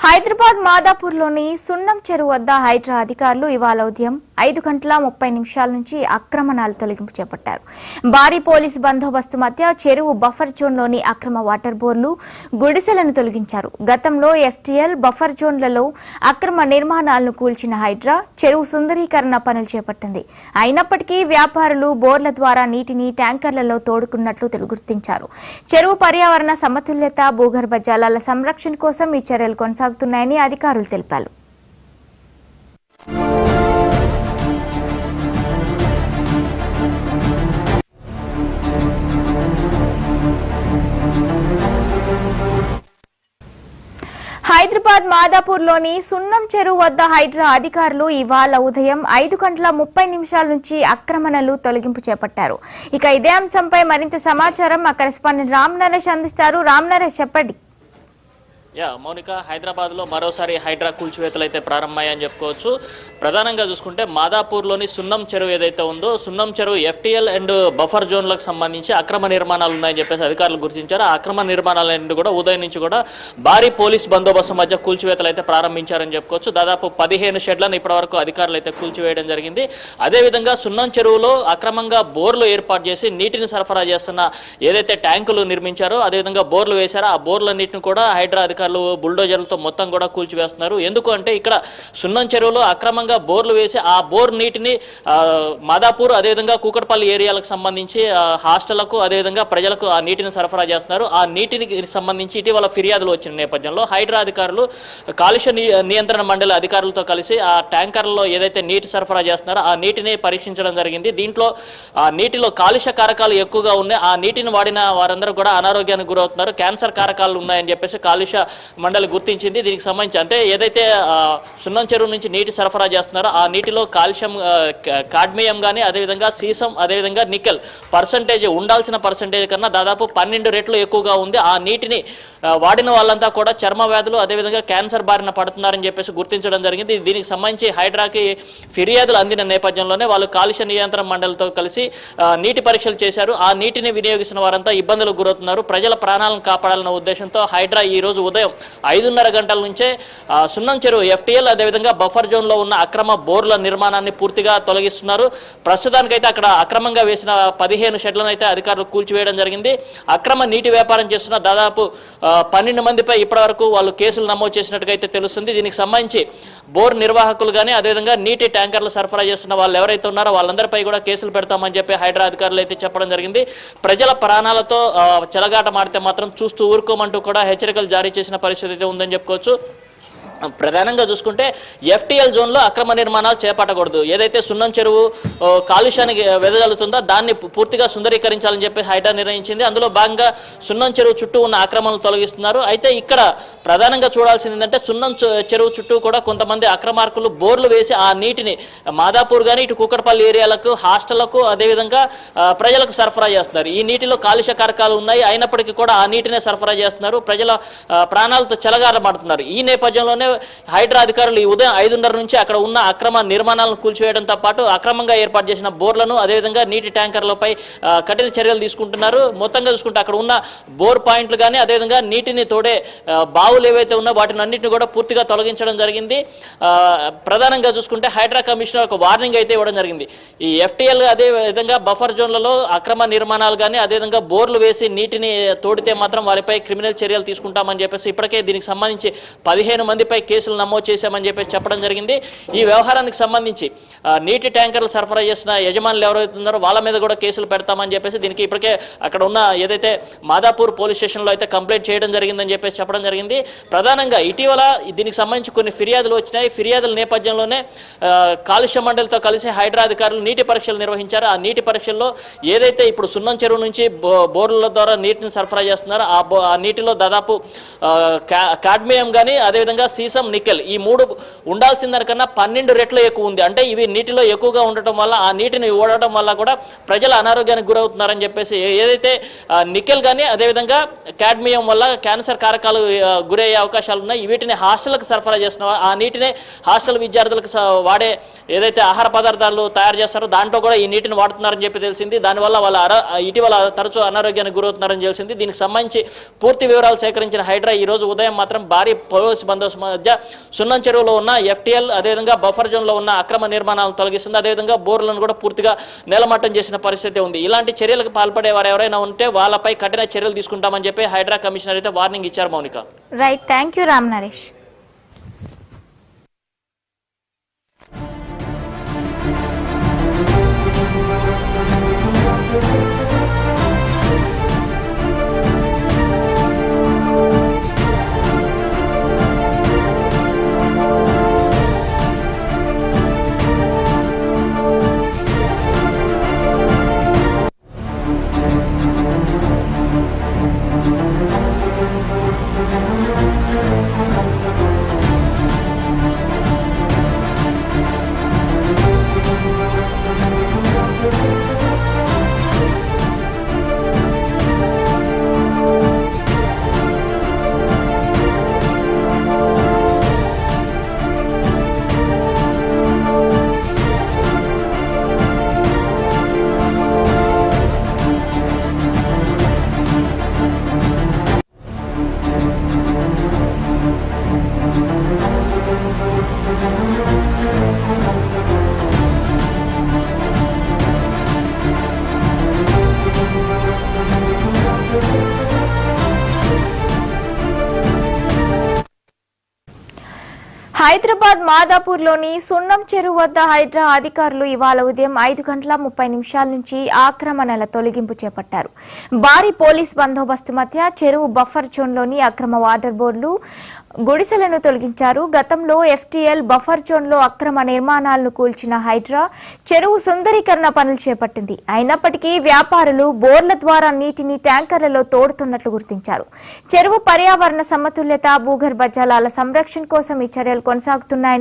హైదరాబాద్ మాదాపూర్లోని సున్నం చెరువు వద్ద హైడ్రా అధికారులు ఇవాళ ఉదయం 5:30 నుంచి ఆక్రమణాల తొలగింపు చేపట్టారు. భారీ పోలీసు బందోబస్తు మధ్య చెరువు బఫర్ జోన్లోని అక్రమ వాటర్ బోర్లు, గుడిసెలను తొలగించారు. గతంలో ఎఫ్టీఎల్ బఫర్ జోన్లలో అక్రమ నిర్మాణాలను కూల్చిన హైడ్రా చెరువు సుందరీకరణ పనులు చేపట్టింది. అయినప్పటికీ వ్యాపారులు బోర్ల ద్వారా నీటిని ట్యాంకర్లలో తోడుకున్నట్లు గుర్తించారు. చెరువు పర్యావరణ సమతుల్యత, భూగర్భ జలాల సంరక్షణ కోసం ఈ చర్యలు కొనసాగుతున్నాయని అధికారులు తెలిపారు. హైదరాబాద్ మాదాపూర్లోని సున్నం చెరువు వద్ద హైడ్రా అధికారులు ఇవాళ ఉదయం 5:30 నుంచి ఆక్రమణలు తొలగింపు చేపట్టారు. ఇక ఇదే అంశంపై మరింత సమాచారం మా కరెస్పాండెంట్ రామ్ నరేష్ అందిస్తారు. రామ్ నరేష్, చెప్పండి. మౌనిక, హైదరాబాద్లో మరోసారి హైడ్రా కూల్చివేతలు అయితే ప్రారంభమయ్యాయని చెప్పుకోవచ్చు. ప్రధానంగా చూసుకుంటే మాదాపూర్లోని సున్నం చెరువు ఏదైతే ఉందో, సున్నం చెరువు ఎఫ్టీఎల్ అండ్ బఫర్ జోన్లకు సంబంధించి అక్రమ నిర్మాణాలు ఉన్నాయని చెప్పేసి అధికారులు గుర్తించారు. ఆ అక్రమ నిర్మాణాలన్నీ కూడా ఉదయం నుంచి కూడా భారీ పోలీస్ బందోబస్తు మధ్య కూల్చివేతలు అయితే ప్రారంభించారని చెప్పుకోవచ్చు. దాదాపు 15 షెడ్లను ఇప్పటివరకు అధికారులు అయితే కూల్చివేయడం జరిగింది. అదేవిధంగా సున్నం చెరువులో అక్రమంగా బోర్లు ఏర్పాటు చేసి నీటిని సరఫరా చేస్తున్న ఏదైతే ట్యాంకులు నిర్మించారో, అదేవిధంగా బోర్లు వేశారో ఆ బోర్లన్నింటిని కూడా హైడ్రా అధికారులు బుల్డోజర్లతో మొత్తం కూడా కూల్చివేస్తున్నారు. ఎందుకు అంటే ఇక్కడ సున్నం చెరువులో అక్రమంగా బోర్లు వేసి ఆ బోర్ నీటిని మాదాపూర్, అదేవిధంగా కూకట్పల్లి ఏరియాలకు సంబంధించి హాస్టళ్లకు, అదేవిధంగా ప్రజలకు ఆ నీటిని సరఫరా చేస్తున్నారు. ఆ నీటిని సంబంధించి ఇటీవల ఫిర్యాదులు వచ్చిన నేపథ్యంలో హైడ్రా అధికారులు కాలుష్య నియంత్రణ మండలి అధికారులతో కలిసి ఆ ట్యాంకర్లలో ఏదైతే నీటి సరఫరా చేస్తున్నారో ఆ నీటిని పరీక్షించడం జరిగింది. దీంట్లో ఆ నీటిలో కాలుష్య కారకాలు ఎక్కువగా ఉన్నాయి. ఆ నీటిని వాడిన వారందరూ కూడా అనారోగ్యానికి గురవుతున్నారు, క్యాన్సర్ కారకాలు ఉన్నాయని చెప్పేసి కాలుష్య మండలి గుర్తించింది. దీనికి సంబంధించి అంటే ఏదైతే సున్నం చెరువు నుంచి నీటి సరఫరా చేస్తున్నారో ఆ నీటిలో కాల్షియం, కాడ్మియం కానీ, అదేవిధంగా సీసం, అదేవిధంగా నికెల్ పర్సంటేజ్ ఉండాల్సిన పర్సంటేజ్ కన్నా దాదాపు 12 రెట్లు ఎక్కువగా ఉంది. ఆ నీటిని వాడిన వాళ్ళంతా కూడా చర్మ వ్యాధులు, అదేవిధంగా క్యాన్సర్ బారిన పడుతున్నారని చెప్పేసి గుర్తించడం జరిగింది. దీనికి సంబంధించి హైడ్రాకి ఫిర్యాదులు అందిన నేపథ్యంలోనే వాళ్ళు కాలుష్య నియంత్రణ మండలితో కలిసి నీటి పరీక్షలు చేశారు. ఆ నీటిని వినియోగిస్తున్న వారంతా ఇబ్బందులకు గురవుతున్నారు. ప్రజల ప్రాణాలను కాపాడాలన్న ఉద్దేశంతో హైడ్రా ఈ రోజు ఉదయం 5:30 నుంచే సున్నం చెరువు ఎఫ్టీఎల్, అదేవిధంగా బఫర్ జోన్లో ఉన్న అక్రమ బోర్ల నిర్మాణాన్ని పూర్తిగా తొలగిస్తున్నారు. ప్రస్తుతానికైతే అక్కడ అక్రమంగా వేసిన 15 షెడ్లను అయితే అధికారులు కూల్చివేయడం జరిగింది. అక్రమ నీటి వ్యాపారం చేస్తున్న దాదాపు 12 మందిపై ఇప్పటివరకు వాళ్ళు కేసులు నమోదు చేసినట్టుగా అయితే తెలుస్తుంది. దీనికి సంబంధించి బోర్ నిర్వాహకులు కానీ, అదేవిధంగా నీటి ట్యాంకర్లు సరఫరా చేస్తున్న వాళ్ళు ఎవరైతే ఉన్నారో వాళ్ళందరిపై కూడా కేసులు పెడతామని చెప్పి హైడ్రా అధికారులు అయితే చెప్పడం జరిగింది. ప్రజల ప్రాణాలతో చెలగాట మాడితే మాత్రం చూస్తూ ఊరుకోమంటూ కూడా హెచ్చరికలు జారీ చేసిన పరిస్థితి అయితే ఉందని చెప్పుకోవచ్చు. ప్రధానంగా చూసుకుంటే ఎఫ్టీఎల్ జోన్లో అక్రమ నిర్మాణాలు చేపట్టకూడదు. ఏదైతే సున్నం చెరువు కాలుష్యానికి వెదజల్లుతుందో దాన్ని పూర్తిగా సుందరీకరించాలని చెప్పి హైడ్రా నిర్ణయించింది. అందులో భాగంగా సున్నం చెరువు చుట్టూ ఉన్న ఆక్రమణలు తొలగిస్తున్నారు. అయితే ఇక్కడ ప్రధానంగా చూడాల్సింది ఏంటంటే సున్నం చెరువు చుట్టూ కూడా కొంతమంది అక్రమార్కులు బోర్లు వేసి ఆ నీటిని మాదాపూర్ కానీ, ఇటు కూకట్పల్లి ఏరియాలకు, హాస్టళ్లకు, అదేవిధంగా ప్రజలకు సరఫరా చేస్తున్నారు. ఈ నీటిలో కాలుష్య కారకాలు ఉన్నాయి, అయినప్పటికీ కూడా ఆ నీటినే సరఫరా చేస్తున్నారు. ప్రజల ప్రాణాలతో చెలగాటమాడుతున్నారు. ఈ నేపథ్యంలోనే హైడ్రా అధికారులు ఈ ఉదయం 5:30 నుంచి అక్కడ ఉన్న అక్రమ నిర్మాణాలను కూల్చివేయడంతో పాటు అక్రమంగా ఏర్పాటు చేసిన బోర్లను, అదేవిధంగా నీటి ట్యాంకర్లపై కఠిన చర్యలు తీసుకుంటున్నారు. మొత్తంగా చూసుకుంటే అక్కడ ఉన్న బోర్ పాయింట్లు కానీ, అదేవిధంగా నీటిని తోడే బావులు ఏవైతే ఉన్నాయో వాటిని అన్నింటినీ కూడా పూర్తిగా తొలగించడం జరిగింది. ప్రధానంగా చూసుకుంటే హైడ్రా కమిషనర్ ఒక వార్నింగ్ అయితే ఇవ్వడం జరిగింది. ఈ ఎఫ్టీఎల్, అదే విధంగా బఫర్ జోన్లలో అక్రమ నిర్మాణాలు కానీ, అదేవిధంగా బోర్లు వేసి నీటిని తోడితే మాత్రం వారిపై క్రిమినల్ చర్యలు తీసుకుంటామని చెప్పేసి ఇప్పటికే దీనికి సంబంధించి 15 మందిపై కేసులు నమోదు చేశామని చెప్పేసి చెప్పడం జరిగింది. ఈ వ్యవహారానికి సంబంధించి నీటి ట్యాంకర్లు సరఫరా చేసిన యజమానులు ఎవరైతే ఉన్నారో వాళ్ళ మీద కూడా కేసులు పెడతామని చెప్పేసి దీనికి ఇప్పటికే అక్కడ ఉన్న ఏదైతే మాదాపూర్ పోలీస్ స్టేషన్లో అయితే కంప్లైంట్ చేయడం జరిగిందని చెప్పేసి చెప్పడం జరిగింది. ప్రధానంగా ఇటీవల దీనికి సంబంధించి కొన్ని ఫిర్యాదులు వచ్చినాయి. ఫిర్యాదుల నేపథ్యంలోనే కాలుష్య మండలితో కలిసి హైడ్రా అధికారులు నీటి పరీక్షలు నిర్వహించారు. ఆ నీటి పరీక్షల్లో ఏదైతే ఇప్పుడు సున్నం చెరువు నుంచి బోర్ల ద్వారా నీటిని సరఫరా చేస్తున్నారో ఆ నీటిలో దాదాపు కాడ్మియం కానీ, అదేవిధంగా సీసం, నికెల్ ఈ 3 ఉండాల్సిన దానికన్నా 12 రెట్లు ఎక్కువ ఉంది. అంటే ఇవి నీటిలో ఎక్కువగా ఉండటం వల్ల, ఆ నీటిని ఓడటం వల్ల కూడా ప్రజలు అనారోగ్యానికి గురవుతున్నారని చెప్పేసి ఏదైతే నికెల్ కానీ, అదేవిధంగా కాడ్మియం వల్ల క్యాన్సర్ కారకాలు గురయ్యే అవకాశాలు ఉన్నాయి. వీటిని హాస్టల్కి సరఫరా చేస్తున్న ఆ నీటిని హాస్టల్ విద్యార్థులకు వాడే ఏదైతే ఆహార పదార్థాలు తయారు చేస్తారో దాంట్లో కూడా ఈ నీటిని వాడుతున్నారని చెప్పి తెలిసింది. దానివల్ల వాళ్ళ ఇటీవల తరచూ అనారోగ్యానికి గురవుతున్నారని తెలిసింది. దీనికి సంబంధించి పూర్తి వివరాలు సేకరించిన హైడ్రా ఈ రోజు ఉదయం మాత్రం భారీ పోలీస్ బందోబస్తు మధ్య సున్నం చెరువులో ఉన్న FTL అదేవిధంగా బఫర్ జోన్ లో ఉన్న అక్రమ నిర్మాణాలను తొలగిస్తుంది. అదేవిధంగా బోర్లను కూడా పూర్తిగా నేలమట్టం చేసిన పరిస్థితి ఉంది. ఇలాంటి చర్యలకు పాల్పడే వారు ఎవరైనా ఉంటే వాళ్ళపై కఠిన చర్యలు తీసుకుంటామని చెప్పి హైడ్రా కమిషనర్ అయితే వార్నింగ్ ఇచ్చారు. Mounika. Right, thank you Ram Naresh. Hyderabad మాదాపూర్లోని సున్నం చెరువు వద్ద హైడ్రా అధికారులు ఇవాళ ఉదయం 5:30 నుంచి ఆక్రమణల తొలగింపు చేపట్టారు. భారీ పోలీస్ బందోబస్తు మధ్య చెరువు బఫర్ జోన్లోని అక్రమ వాటర్ బోర్డులు, గుడిసెలను తొలగించారు. గతంలో FTL బఫర్ జోన్లో అక్రమ నిర్మాణాలను కూల్చిన హైడ్రా చెరువు సుందరీకరణ పనులు చేపట్టింది. అయినప్పటికీ వ్యాపారులు బోర్ల ద్వారా నీటిని ట్యాంకర్లలో తోడుతున్నట్లు గుర్తించారు. చెరువు పర్యావరణ సమతుల్యత, భూగర్భ జలాల సంరక్షణ కోసం ఈ చర్యలు కొనసాగుతున్నాయని